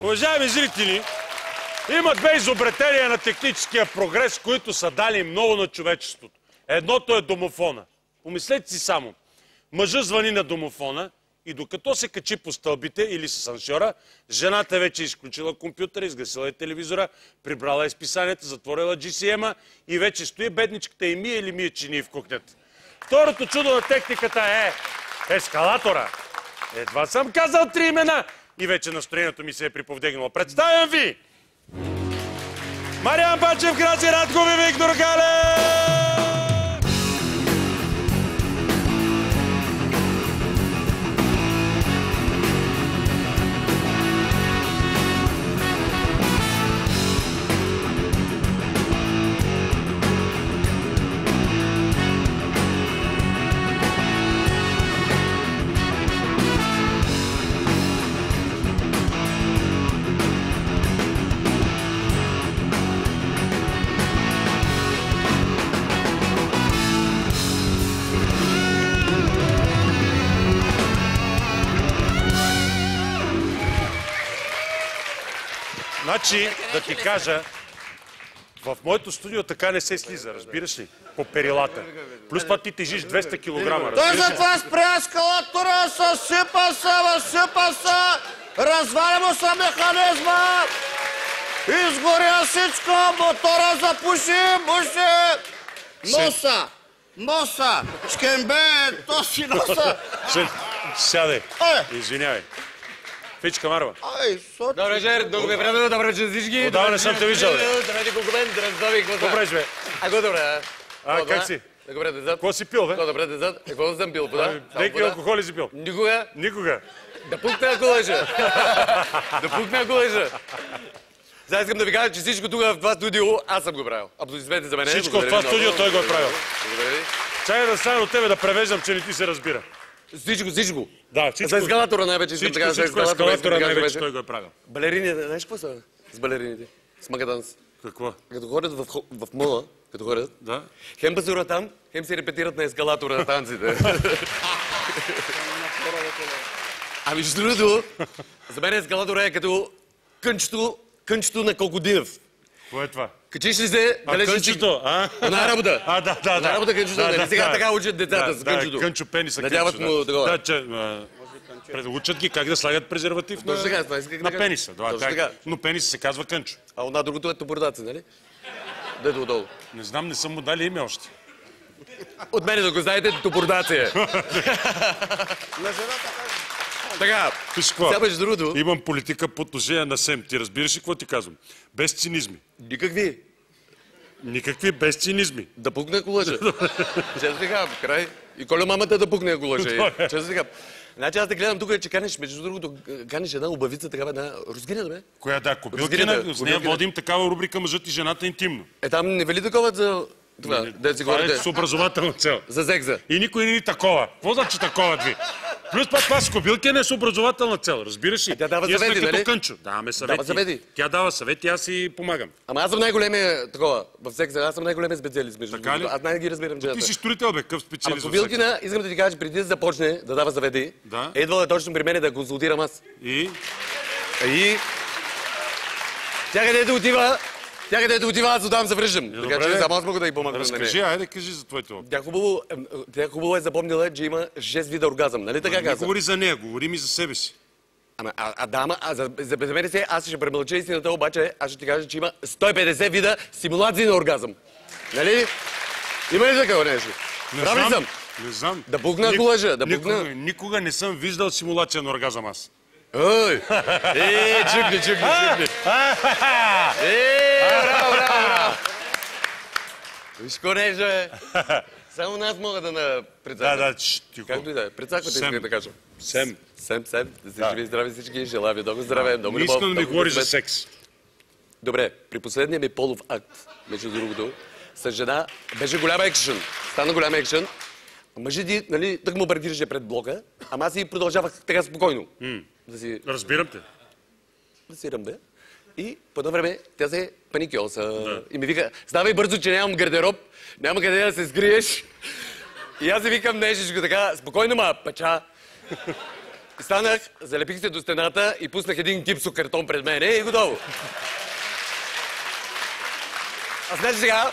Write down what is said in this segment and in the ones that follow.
Уважаеми зрители, има две изобретения на техническия прогрес, които са дали много на човечеството. Едното е домофона. Помислете си само. Мъжът звъни на домофона и докато се качи по стълбите или с асансьора, жената вече е изключила компютъра, изгасила е телевизора, прибрала е списанията, затворила GCM-а и вече стои бедничката и мие или мие чинии в кухнята. Второто чудо на техниката е ескалатора. Едва съм казал 3 имена и вече настроението ми се е приповдигнало. Представям ви Мариан Бачев, Краси Радков и Виктор Галев! Значи, да ти кажа, в моето студио така не се слиза, разбираш ли? По перилата. Плюс това ти тежиш 200 кг. Той затова спря ескалатора, съсипа се, разваля му се механизма, изгоря всичко, мотора запуши, носа, шкембе, то си носа. Сядай, извинявай. Фичка Марва. Добре вечер, много ви време, добре вечер всички. Отдавна не съм те виждал. Здравейте, конкурент, здравейте, какво става? Добре, бе. Ако добре, Как си? добре, дезат. Какво си пил, бе? Какво добре, дезат. Какво съм пил, вода? Леки алкохоли си пил? Никога. Никога. Да пукна, ако лъжа. Да пукна, ако лъжа. Сега искам да ви кажа, че всичко тук в това студио аз съм го правил. Аплодисменти за мен. Всичко в това студио той го е правил. Благодаря ви. Чакай да стане от тебе да превеждам, че не ти се разбира. Всичко. Да, всичко. За ескалатора най-вече искам да кажа. Всичко ескалатора най-вече той го е правил. Балерините, знаеш какво са? С балерините. С магаданс. Какво? Като ходят в мола, като ходят, Да. хем пазурат там, хем се репетират на ескалатора на танците. А между другото, за мен ескалатора е като кънчето на Колкодинев. Какво е това? Качиш ли се, далеч кънчето, на работа. Да. На работа кънчето, нали сега така учат децата с кънчето. Кънчо пениса. Надяват му такова. Учат ги как да слагат презерватив на пениса. Но пениса се казва кънчо. А от другото е топордаца, нали? Дето отдолу. Не знам, не съм му дали име още. От мене да го знаете, топордация. Така, сега между другото... Имам политика по отношение на СЕМ. Ти разбираш ли какво ти казвам? Без цинизми. Никакви. Никакви без цинизми. Да пукне, ако лъжа. Честно така, край. И коля мамата да пукне, ако лъжа. Честно така. Значи аз да гледам тук, че канеш, между другото, канеш една обавица, такава една рускиня, да бе? Коя да, Кобилкина? С нея водим такава рубрика Мъжът и жената интимно. Там не вели такова за... Това е с образователна цел. За зекза. И никой не ни такова. Какво значи такова ви? Плюс това с Кобилкина е с образователна цел, разбираш ли? Тя дава съвети, нали? Кънчо. Даваме съвети. Дава съвети. Тя дава съвети, аз си помагам. Ама аз съм най-големия такова. В секса аз съм най-големия специалист, между другото. Аз най-ги разбирам жената. Ти си строител, бе, къв специалист. Ама Кобилкина, искам да ти кажа, преди да започне да дава съвети, е идвала точно при мен да консултирам аз. И? Тя където отива, аз оттам се връщам. Така че само аз мога да й помогна. Разкажи, айде кажи за твоите опит. Тя хубаво е запомнила, че има 6 вида оргазъм. Нали така каза? Не говори за нея, говори ми за себе си. За мен се, аз ще премълча истината, обаче аз ще ти кажа, че има 150 вида симулации на оргазъм. Нали? Има ли такова нещо? Прави съм. Не знам. Да пукна, ако лъжа. Никога не съм виждал симулация на оргазъм аз. Ой! Чукни! Браво! Виж ко нещо е. Само нас мога да прецакват. Да, тихо. Както и да е. Прецакват, искам да кажа. Сем. Да се живи здрави всички. Желая ви много здраве, много любов. Не искам да ми говори за секс. Добре, при последния ми полов акт, между другото, с жена беше голям екшън. Стана голям екшън. Мъжът ти, нали, тък му паркираше пред блока, ама аз си продължавах така спокойно. Разбирам те. Да си ръмбе. И по едно време тя се паникьоса и ми вика, ставай бързо, че нямам гардероб, няма къде да се скриеш. И аз си викам нещичко така, спокойно ма, пача. станах, залепих се до стената и пуснах един гипсокартон пред мене и готово. А значи сега,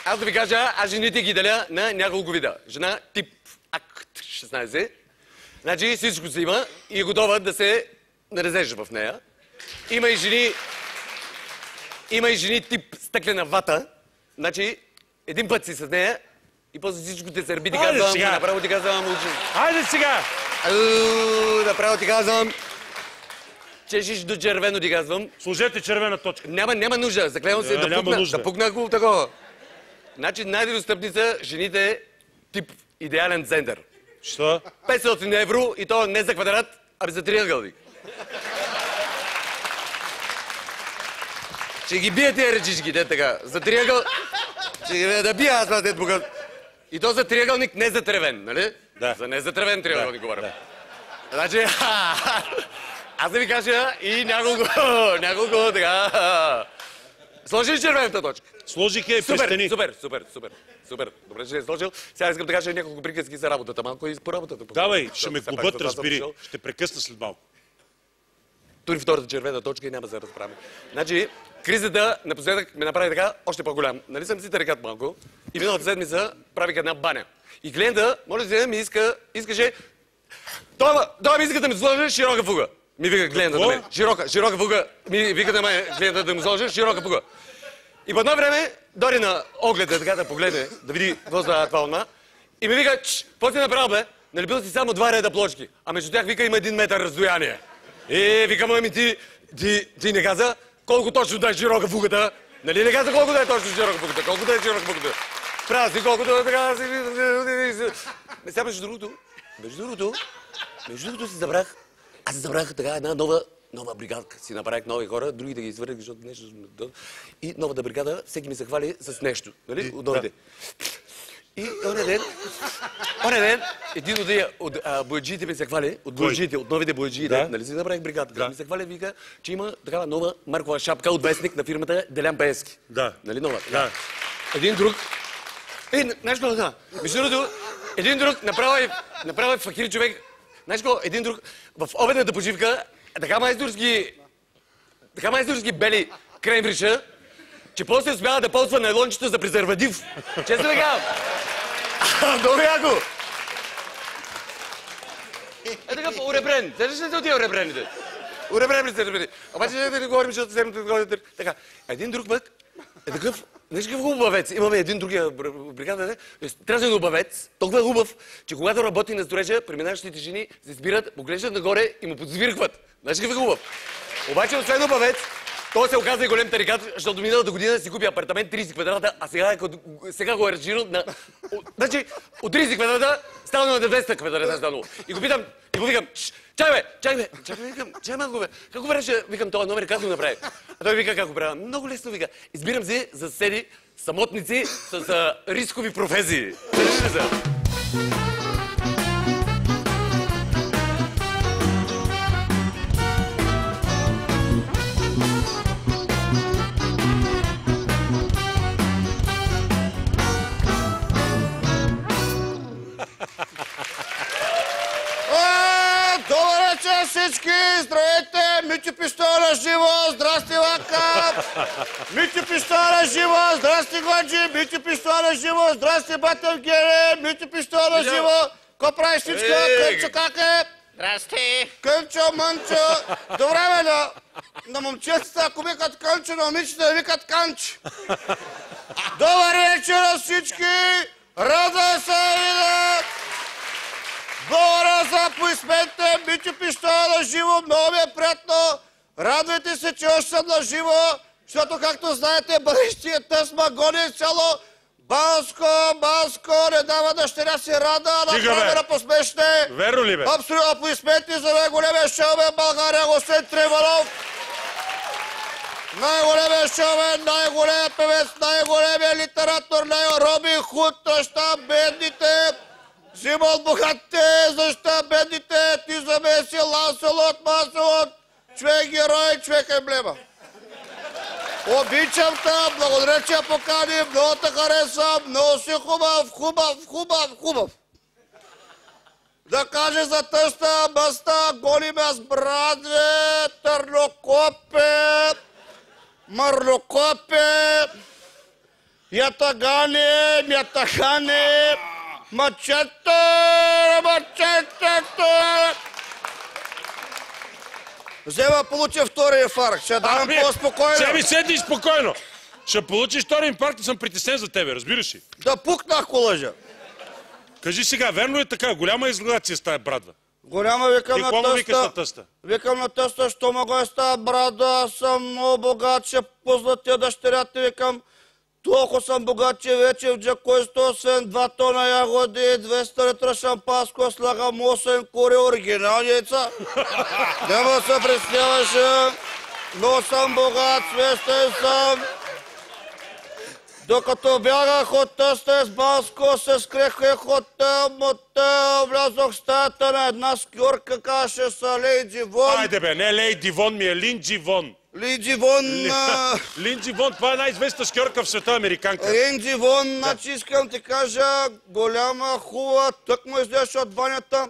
аз да ви кажа, аз жените ги деля на няколко вида. Жена тип акт 16. Значи всичко си има и е готова да се нарезежа в нея. Има и жени тип стъклена вата. Значи един път си с нея и после всичко те сърби, ти казвам, направо ти казвам, учи. Хайде сега! Направо ти казвам, чешиш до червено, ти казвам. Сложете червена точка. Няма нужда, заклевам се да пукна хубаво такова. Значи най-достъпни са жените тип идеален център. Що? 500 евро и то не за квадрат, а за триъгълник. Ще ги бия тия ръчички, де така. За триъгъл... Ще ги да бия аз това, де тук. И то за триъгълник, не за тревен, нали? Да. За не за тревен триъгълник говорим. Да. Значи, аз да ви кажа и няколко така... Сложи ли червената точка? Сложих я и пристани. Супер. Добре, че е сложил. Сега искам да кажа няколко приказки за работата малко и по работата. Давай, ще ме губят, разбери. Ще прекъсна след малко. Тури втората червена точка и няма да се разправим. Значи, кризата напоследък ме направи така още по-голям. Нали съм си тарикат малко и миналата седмица правих една баня. И клиента, може да ми искаше... Той ми иска да ми сложи широка фуга. Ми вика клиента да мен. Широка фуга. Ми вика да мен клиента да ми сложи широка фуга. И по едно време дори на огледа така да погледне, да види какво става това отма. И ми вика, какво си направил, бе? Налепил си само 2 реда плочки. А между тях вика има 1 метър разстояние. Викам, ами ти не каза колко точно да е широка фугата. Нали не каза колко да е точно широка фугата? Колко да е широка фугата? Правя си колкото е така... Сега между другото си забрах. Аз си забрах така една нова бригадка. Си направих нови хора, другите ги извърнах, защото нещо... И новата бригада, всеки ми се хвали с нещо, нали? От новите. И оня ден, един от бояджиите ми се хвали, от новите бояджии, нали си направих бригадка. Ми се хвали, вика, че има такава нова маркова шапка от вестник на фирмата Делян Пеевски. Да. Нали нова? Да. Един друг... знаеш какво да? Между другото, един друг направи факир човек. Знаеш какво? Един друг в обедната почивка така майсторски бели кремвриша, че после успява да ползва найлончета за презерватив. Честно да кажа. Много яко. Така уребрен. Сещаш ли се от тия уребрените? Уребрени се уребрени. Обаче да не говорим, защото седмите... Така, един друг път е такъв... Знаеш какъв хубавец? Имаме един другия бригада, страшен хубавец, толкова хубав, че когато работи на строежа, преминаващите жени се спират, поглеждат нагоре и му подсвиркват. Знаеш какъв е хубав? Обаче, освен хубавец, той се оказа и голем тарикат, защото миналата година си купи апартамент 30 квадрата, а сега го е разширил на... Значи, от 30 квадрата става на 200 квадрата станало. И го питам, и го викам, чакай малко бе, как го правиш? Викам, този номер как го направи? А той вика, как го правя? Много лесно вика. Избирам се за съседи, самотници с рискови професии. Добър вечер всички! Здравейте! Митю Пистоля живо! Здрасти, Лака! Митю Пистоля живо! Здрасти, Годжи! Митю Пистоля живо! Здрасти, Батев Гере! Митю Пистоля живо! Ко прави всичко? Кънчо как е? Здрасти! Кънчо, Мънчо! Добре, бе, на момчетата, ако викат Кънчо, на момичета да викат Канч! Добър вечер на всички! Рада се видят! Благодаря за аплодисментите, Митю Пистоля на живо, много ми е приятно. Радвайте се, че още съм на живо, защото, както знаете, бъдещият тъсма гони цяло Банско, не дава дъщеря си Рада, направи на посмешне. Верно ли бе? Абсолютно аплодисменти за най-големия шоумен в България, Госен Триванов. Най-големия шоумен, най-големия певец, най-големия литератор, Робин Худ, заща бедните. Взима от богатите, заща бедните, ти замеси Ланселот, Маселот, човек герой, човек емблема. Обичам те, благодаря, че я покани, много те харесвам, много си хубав. Да каже за тъста, бъста, голи ме с брадве, търнокопе, мърлокопе, ятагане, мятахане, мачете, мачетето. Взема, получи втори инфаркт. Ще дам по-спокойно. Сега ми седни спокойно. Ще получиш втори инфаркт и съм притеснен за тебе, разбираш ли? Да пукнах, ако лъжа. Кажи сега, верно е така, голяма изолация с тая брадва. Голяма викам И какво на му викаш тъста. на тъста? Викам на тъста, що мога е с тази брада, аз съм много богат, ще позлатя дъщерята, викам. Толкова съм богат, че вече в джакойството, освен 2 тона ягоди, 200 литра шампанско, слагам 8 кури оригинални яйца. Нема се представяше, но съм богат, свестен съм. Докато бягах от тъста с Банско, се скрех хотел, мотел, влязох в стаята на една скюрка, каше са Лейджи Вон. Айде бе, не Лейди Вон ми е Линджи Вон. Лейджи Вон... Линджи Вон, това е най-известна скьорка в света, американка. Лейджи Вон, значи искам ти кажа, голяма, хубава, тък му излезеш от банята.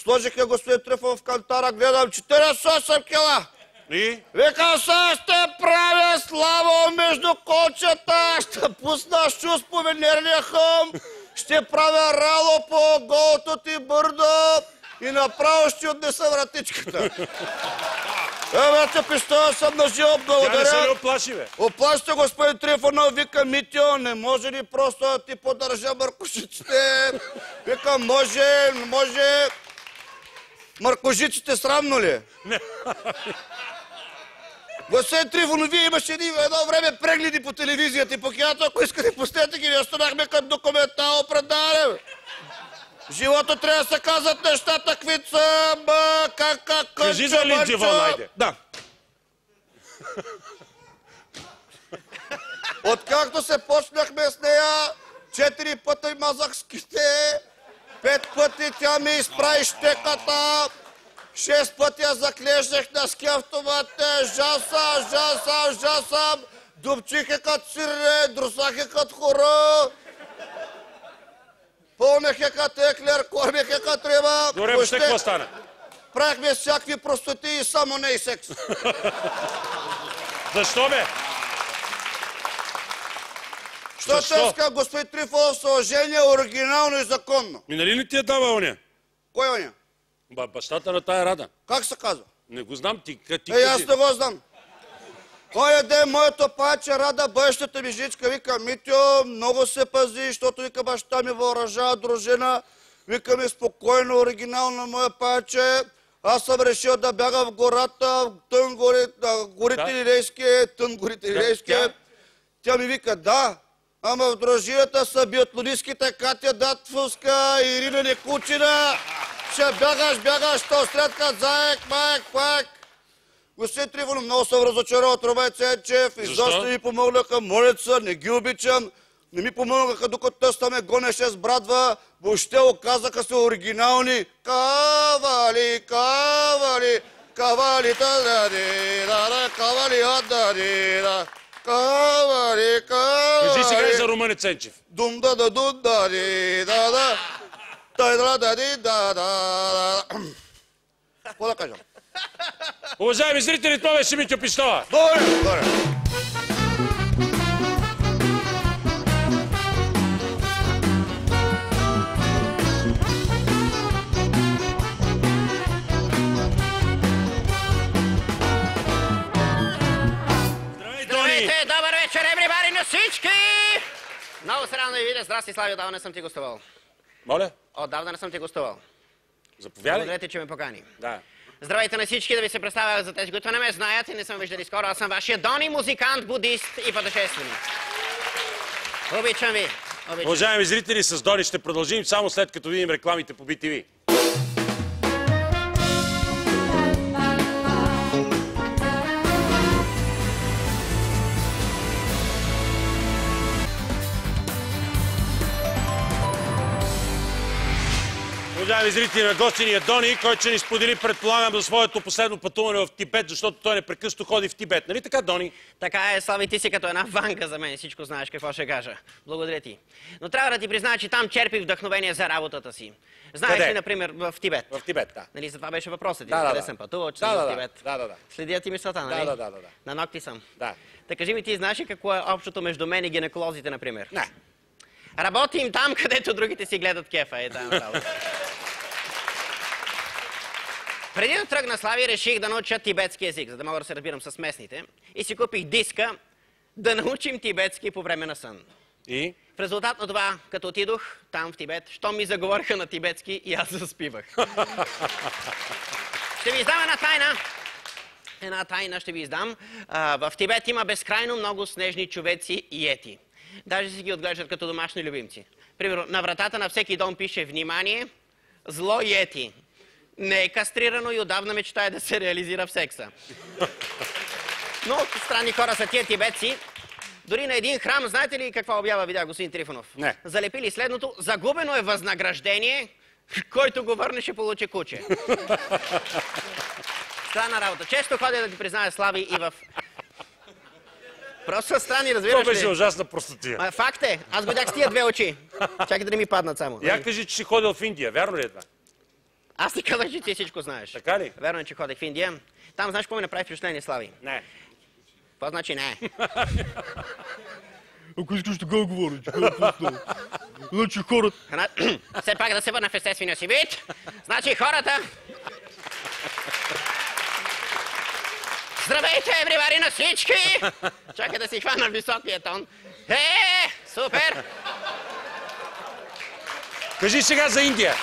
Сложих я господин Трифон в кантара, гледам 48 кила. И? Викам, сега ще правя слава между колчета, ще пусна шус по венерния хъм, ще правя рало по голото ти бърдо и направо ще отнеса вратичката. Вече пищава съм на живо, благодаря. Тя не се ли оплаши, бе? Оплашите, господин Трифонов, вика Митио, не може ли просто да ти поддържа мъркошиците? Вика, може, не може. Мъркожиците срамно ли? Не. Господин Трифонов, вие имаше едно време прегледи по телевизията и по киното, ако искате, пустете ги, ние останахме като документално предаване. Живота трябва да се казват нещата, каквито са, как, Кажи за Линджи Вон, айде. Да. Откакто се почнахме с нея, 4 пъти мазах ските, 5 пъти тя ми изправи щеката, 6 пъти я заклещах на ски автомата, жасам, дупчих я като сирене, друсах я като хора, пълнех я като еклер, кормех я като риба. Добре, въобще какво стана? Правихме всякакви простоти и само не и секс. Защо, бе? Защото иска господин Трифонов се ожени оригинално и законно. Нали не ти я дава оня? Кой оня? Бащата на тая Рада. Как се казва? Не го знам, ти Аз кажи. не го знам. Оня ден моето паче Рада, бъдещата ми жичка, вика Митио, много се пази, защото вика баща ми въоръжава дружина. Вика ми спокойно, оригинално моя паче. Аз съм решил да бяга в гората, тън горите лилейски, тън горите лилейски. Тя ми вика, да, ама в дружината са биатлонистките Катя Датфуска и Ирина Некучина. Ще бягаш, то сред като заек, маек. Господин Трифонов, много съм разочарован от Румен Ценчев. Изобщо ми помогнаха, моля се, не ги обичам. Не ми помогнаха, докато тъста ме гонеше с брадва. Въобще оказаха се оригинални. Кавали, Кажи сега и за Румен Ценчев. Какво да кажа? Уважаеми зрители, това беше Митьо Пищова. Добре. Здравейте, добър вечер, everybody, на всички! Много се радвам да ви видя. Здрасти, Слави, отдавна не съм ти гостувал. Моля? Отдавна не съм ти гостувал. Заповядай. Благодаря, че ме покани. Да. Здравейте на всички, да ви се представя за тези, които не ме знаят и не съм виждали скоро. Аз съм вашия Дони, музикант, будист и пътешественик. Обичам ви. Уважаеми зрители, с Дони ще продължим само след като видим рекламите по BTV. Уважаеми зрители, на гости ни е Дони, който ще ни сподели, предполагам, за своето последно пътуване в Тибет, защото той непрекъснато ходи в Тибет. Нали така, Дони? Така е, Слави, ти си като една ванка за мен, всичко знаеш какво ще кажа. Благодаря ти. Но трябва да ти призная, че там черпих вдъхновение за работата си. Знаеш ли, например, в Тибет? В Тибет, да. Нали, за това беше въпросът ти, Да, къде да. съм пътувал, че съм в Тибет. Да. Следя ти мисълта, нали? Да. На ногти съм. Да. Да кажи ми, ти знаеш ли какво е общото между мен и гинеколозите, например? Не. Работим там, където другите си гледат кефа. Е, там право. Преди да тръгна, Слави, реших да науча тибетски език, за да мога да се разбирам с местните. И си купих диска да научим тибетски по време на сън. И? В резултат на това, като отидох там в Тибет, що ми заговориха на тибетски и аз заспивах. Ще ви издам една тайна. Една тайна ще ви издам. В Тибет има безкрайно много снежни човеци и ети. Даже си ги отглеждат като домашни любимци. Примерно, на вратата на всеки дом пише: внимание, зло йети. Не е кастрирано и отдавна мечтае да се реализира в секса. Но странни хора са тия тибетци. Дори на един храм, знаете ли каква обява видя господин Трифонов? Не. Залепили следното: загубено е възнаграждение, който го върне ще получи куче. Странна работа. Често ходя, да ти призная, Слави, и в... Просто са странни, разбираш ли? Това беше ужасна простотия. Факт е. Аз го видях с тия две очи. Чакай да не ми паднат само. Я кажи, че си ходил в Индия. Вярно ли е това? Аз ти казах, че ти всичко знаеш. Така ли? Верно е, че ходих в Индия. Там знаеш какво ми направи впечатление, Слави? Не. Това значи не. Ако искаш така да говориш, значи хората... Все пак да се върна в естествения си вид. Значи хората... Здравейте, евривари, на всички! Чакай да си хвана високия тон. Супер! Кажи сега за Индия.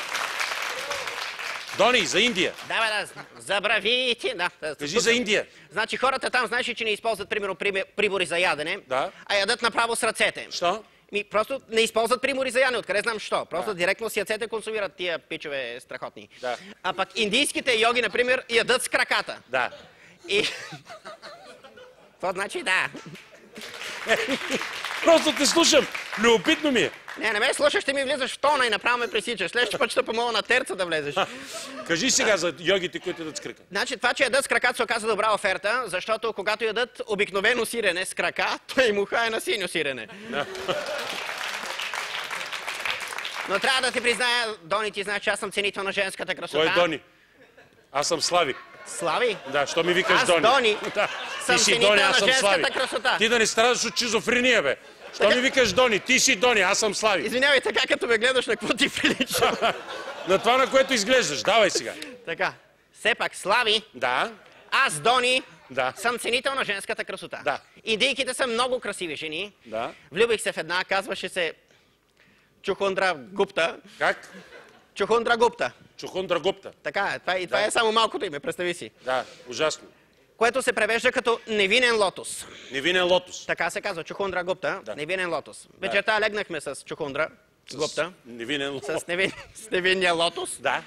Дони, за Индия. Да, забрави ти. Да, Кажи за Индия. Значи хората там, знаеш ли, че не използват, примерно, прибори за ядене, Да. а ядат направо с ръцете. Що? Просто не използват прибори за ядене. Откъде знам що? Просто директно с ръцете консумират тия пичове страхотни. Да. А пък индийските йоги, например, ядат с краката. Да. И... Това значи да. Просто те слушам. Любопитно ми е. Не ме слушаш, ще ми влизаш в тона и направо ме пресичаш. Следващия път ще помогна на терца да влезеш. Кажи сега за йогите, които ядат с крака. Значи това, че ядат с краката, се оказа добра оферта, защото когато ядат обикновено сирене с крака, той муха е на синьо сирене. Но трябва да ти призная, Дони, ти знаеш, че аз съм ценител на женската красота. Кой е Дони? Аз съм Слави. Слави? Да, що ми викаш Аз, Дони? Дони, Да. съм Ти си ценител Дони, на аз съм женската Слави. красота. Ти да не страдаш от шизофрения, бе. Що ми викаш Дони? Ти си Дони, аз съм Слави. Извинявай, така като ме гледаш, на какво ти прилича? На това, на което изглеждаш. Давай сега. Така, все пак, Слави, Да. аз, Дони, Да. съм ценител на женската красота. Да. Индийките са много красиви жени. Да. Влюбих се в една, казваше се Чухундра Гупта. Как? Чухундра Гупта. Чухундра Гупта. Така е. Това е само малкото име, представи си. Да, ужасно. Което се превежда като невинен лотос. Невинен лотос. Така се казва, Чухундра Гупта, Да. невинен лотос. Вечерта легнахме с Чухундра Гупта, Невинен лотос. с невинния лотос. Да.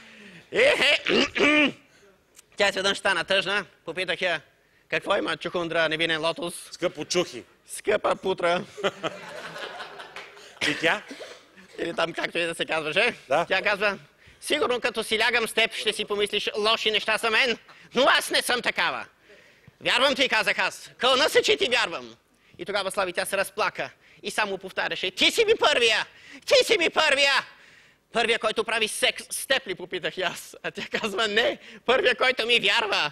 Тя изведнъж стана тъжна, попитах я, какво има Чухундра невинен лотос? Скъпо чухи. Скъпа путра. И тя? Или там както и да се казваше. Да. Тя казва: сигурно като си лягам с теб, ще си помислиш лоши неща за мен, но аз не съм такава. Вярвам ти, казах аз. Кълна се, че ти вярвам. И тогава, Слави, тя се разплака и само повтаряше: ти си ми първия! Ти си ми първия! Първия, който прави секс с теб ли, попитах и аз. А тя казва: не, първия, който ми вярва.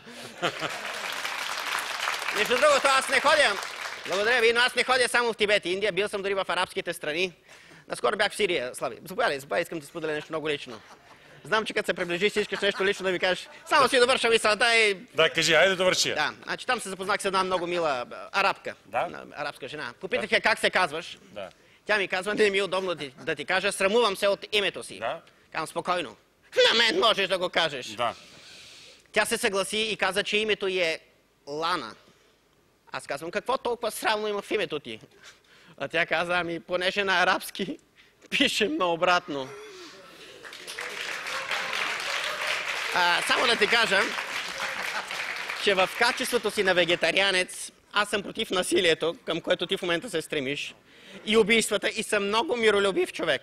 Между другото, аз не ходя. Благодаря ви, но аз не ходя само в Тибет и Индия. Бил съм дори в арабските страни. Наскоро бях в Сирия, Слави. Заповядай, искам да ти споделя нещо много лично. Знам, че като се приближиш, искаш нещо лично да ми кажеш. Само си довърша мисълта и... Да, кажи, айде да върши. Да, значи там се запознах с една много мила арабка. Да? Арабска жена. Попитах я как се казваш. Да. Тя ми казва: не ми е удобно да ти кажа, срамувам се от името си. Да. Казвам: спокойно. На мен можеш да го кажеш. Да. Тя се съгласи и каза, че името й е Лана. Аз казвам: какво толкова срамно има в името ти? А тя каза: ами понеже на арабски пишем наобратно. Само да ти кажа, че в качеството си на вегетарианец аз съм против насилието, към което ти в момента се стремиш, и убийствата, и съм много миролюбив човек.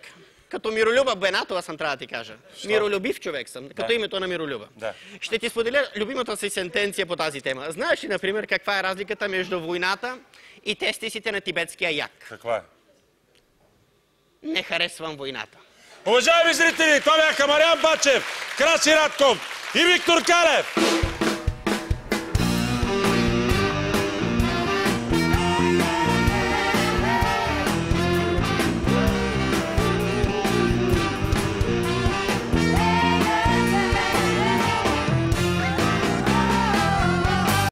Като Миролюба Бенатова съм, трябва да ти кажа. Миролюбив човек съм, като името на Миролюба. Да. Ще ти споделя любимата си сентенция по тази тема. Знаеш ли, например, каква е разликата между войната и тестисите на тибетския як? Каква е? Не харесвам войната. Уважаеми зрители, това бяха Мариан Бачев, Краси Радков и Виктор Калев.